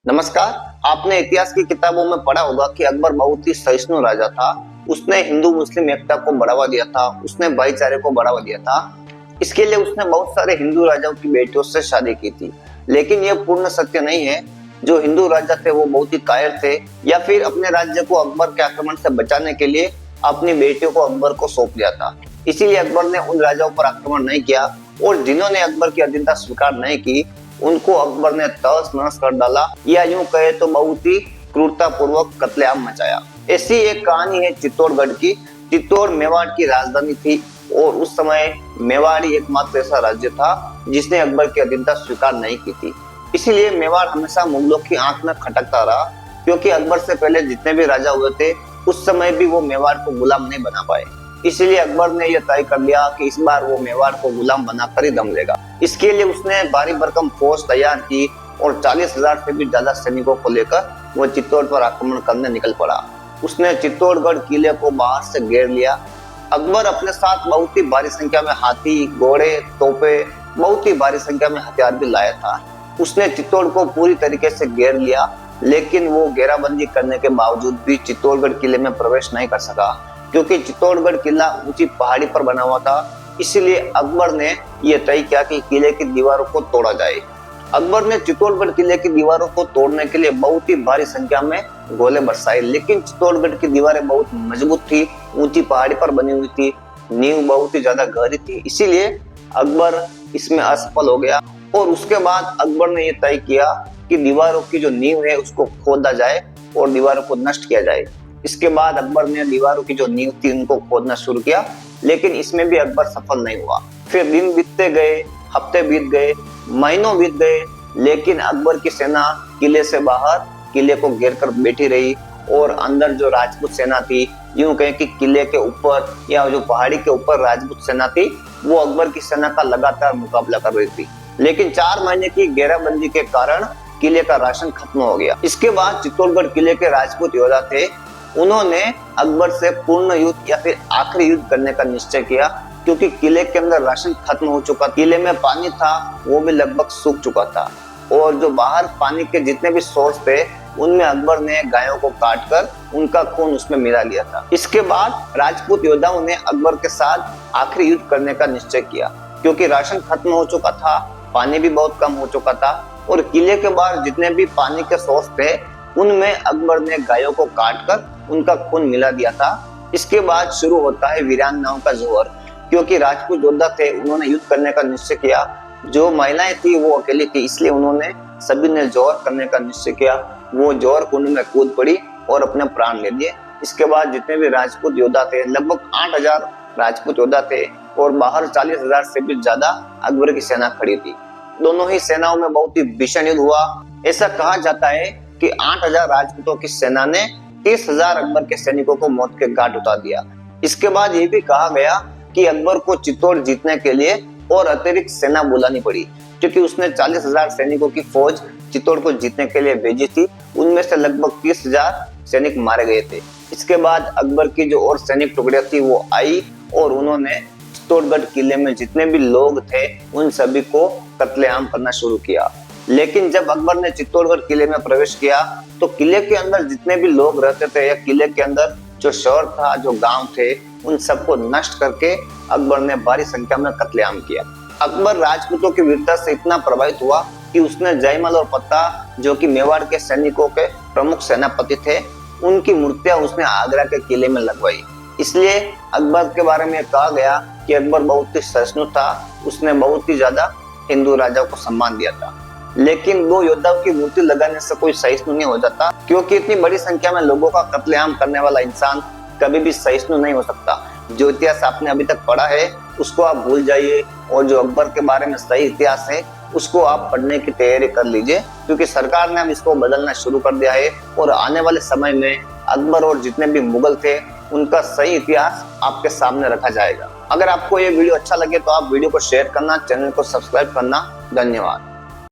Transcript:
नमस्कार। आपने इतिहास की किताबों में पढ़ा होगा कि अकबर बहुत ही सहिष्णु राजा था। उसने हिंदू मुस्लिम एकता को बढ़ावा दिया था, उसने भाईचारे को बढ़ावा दिया था। इसके लिए उसने बहुत सारे हिंदू राजाओं की बेटियों से शादी की थी। लेकिन यह पूर्ण सत्य नहीं है। जो हिंदू राजा थे वो बहुत ही कायर थे, या फिर अपने राज्य को अकबर के आक्रमण से बचाने के लिए अपनी बेटियों को अकबर को सौंप दिया था। इसीलिए अकबर ने उन राजाओं पर आक्रमण नहीं किया, और जिन्होंने अकबर की अधीनता स्वीकार नहीं की उनको अकबर ने तहस नहस कर डाला, या यूं कहे तो बहुत ही क्रूरता पूर्वक कत्लेआम मचाया। ऐसी एक कहानी है चित्तौड़गढ़ की। चित्तौड़ मेवाड़ की राजधानी थी, और उस समय मेवाड़ ही एकमात्र ऐसा राज्य था जिसने अकबर की अधीनता स्वीकार नहीं की थी। इसीलिए मेवाड़ हमेशा मुगलों की आंख में खटकता रहा, क्योंकि अकबर से पहले जितने भी राजा हुए थे उस समय भी वो मेवाड़ को गुलाम नहीं बना पाए। इसलिए अकबर ने यह तय कर लिया कि इस बार वो मेवाड़ को गुलाम बनाकर ही दम लेगा। इसके लिए उसने भारी भरकम फौज तैयार की, और 40,000 से भी ज्यादा सैनिकों को लेकर वो चित्तौड़ पर आक्रमण करने निकल पड़ा। उसने चित्तौड़गढ़ किले को बाहर से घेर लिया। अकबर अपने साथ बहुत ही भारी संख्या में हाथी, घोड़े, तोपे, बहुत ही भारी संख्या में हथियार भी लाया था। उसने चित्तौड़ को पूरी तरीके से घेर लिया, लेकिन वो घेराबंदी करने के बावजूद भी चित्तौड़गढ़ किले में प्रवेश नहीं कर सका, क्योंकि चित्तौड़गढ़ किला ऊंची पहाड़ी पर बना हुआ था। इसलिए अकबर ने यह तय किया कि किले की दीवारों को तोड़ा जाए। अकबर ने चित्तौड़गढ़ किले की दीवारों को तोड़ने के लिए बहुत ही भारी संख्या में गोले बरसाए, लेकिन चित्तौड़गढ़ की दीवारें बहुत मजबूत थी, ऊंची पहाड़ी पर बनी हुई थी, नींव बहुत ही ज्यादा गहरी थी। इसीलिए अकबर इसमें असफल हो गया, और उसके बाद अकबर ने यह तय किया कि दीवारों की जो नींव है उसको खोदा जाए और दीवारों को नष्ट किया जाए। इसके बाद अकबर ने दीवारों की जो नींव थी उनको खोदना शुरू किया, लेकिन इसमें भी अकबर सफल नहीं हुआ। फिर दिन बीतते गए, हफ्ते बीत गए, महीनों बीत गए, लेकिन अकबर की सेना किले से बाहर किले को घेर कर बैठी रही, और अंदर जो राजपूत सेना थी, यूं कहें कि किले के ऊपर या जो पहाड़ी के ऊपर राजपूत सेना थी, वो अकबर की सेना का लगातार मुकाबला कर रही थी। लेकिन 4 महीने की घेराबंदी के कारण किले का राशन खत्म हो गया। इसके बाद चित्तौड़गढ़ किले के राजपूत योद्धा थे, उन्होंने अकबर से पूर्ण युद्ध या फिर आखिरी युद्ध करने का निश्चय किया, क्योंकि किले के अंदर राशन खत्म हो चुका, किले में पानी था वो भी लगभग सूख चुका था, और जो बाहर पानी के जितने भी सोर्स थे उनमें अकबर ने गायों को काटकर उनका खून उसमें मिला लिया था। इसके बाद राजपूत योद्धाओं ने अकबर के साथ आखिरी युद्ध करने का निश्चय किया, क्योंकि राशन खत्म हो चुका था, पानी भी बहुत कम हो चुका था, और किले के बाहर जितने भी पानी के सोर्स थे उनमें अकबर ने गायों को काटकर उनका खून मिला दिया था। इसके बाद शुरू होता है वीरांगनाओं का जोहर, क्योंकि राजपूत योद्धा थे, उन्होंने युद्ध करने का निश्चय किया। जो महिलाएं थी वो अकेली थी, इसलिए उन्होंने सभी ने जोहर करने का निश्चय किया। वो जोहर कुंड में कूद पड़ी और अपने प्राण ले लिए। इसके बाद जितने भी राजपूत योद्धा थे, लगभग 8,000 राजपूत योद्धा थे, और बाहर 40,000 से भी ज्यादा अकबर की सेना खड़ी थी। दोनों ही सेनाओं में बहुत ही भीषण युद्ध हुआ। ऐसा कहा जाता है कि 8,000 राजपूतों की सेना ने 30,000 अकबर के सैनिकों को मौत के घाट उतार दिया। इसके बाद ये भी कहा गया कि अकबर को चित्तौड़ जीतने के लिए और अतिरिक्त सेना बुलानी पड़ी, क्योंकि उसने 40,000 सैनिकों की फौज चित्तौड़ को जीतने के लिए भेजी थी। उनमें से लगभग 30,000 सैनिक मारे गए थे। इसके बाद अकबर की जो और सैनिक टुकड़ियां थी वो आई, और उन्होंने चित्तौड़गढ़ किले में जितने भी लोग थे उन सभी को कत्लेआम करना शुरू किया। लेकिन जब अकबर ने चित्तौड़गढ़ किले में प्रवेश किया तो किले के अंदर जितने भी लोग रहते थे, या किले के अंदर जो शहर था, जो गांव थे, उन सबको नष्ट करके अकबर ने भारी संख्या में कत्लेआम किया। अकबर राजपूतों की वीरता से इतना प्रभावित हुआ कि उसने जयमल और पत्ता, जो कि मेवाड़ के सैनिकों के प्रमुख सेनापति थे, उनकी मूर्तियां उसने आगरा के किले में लगवाई। इसलिए अकबर के बारे में कहा गया कि अकबर बहुत ही सहिष्णु था, उसने बहुत ही ज्यादा हिंदू राजाओं को सम्मान दिया था। लेकिन वो योद्धाओं की मूर्ति लगाने से कोई सहिष्णु नहीं हो जाता, क्योंकि इतनी बड़ी संख्या में लोगों का कत्लेआम करने वाला इंसान कभी भी सहिष्णु नहीं हो सकता। जो इतिहास आपने अभी तक पढ़ा है उसको आप भूल जाइए, और जो अकबर के बारे में सही इतिहास है उसको आप पढ़ने की तैयारी कर लीजिए, क्योंकि सरकार ने अब इसको बदलना शुरू कर दिया है, और आने वाले समय में अकबर और जितने भी मुगल थे उनका सही इतिहास आपके सामने रखा जाएगा। अगर आपको ये वीडियो अच्छा लगे तो आप वीडियो को शेयर करना, चैनल को सब्सक्राइब करना। धन्यवाद।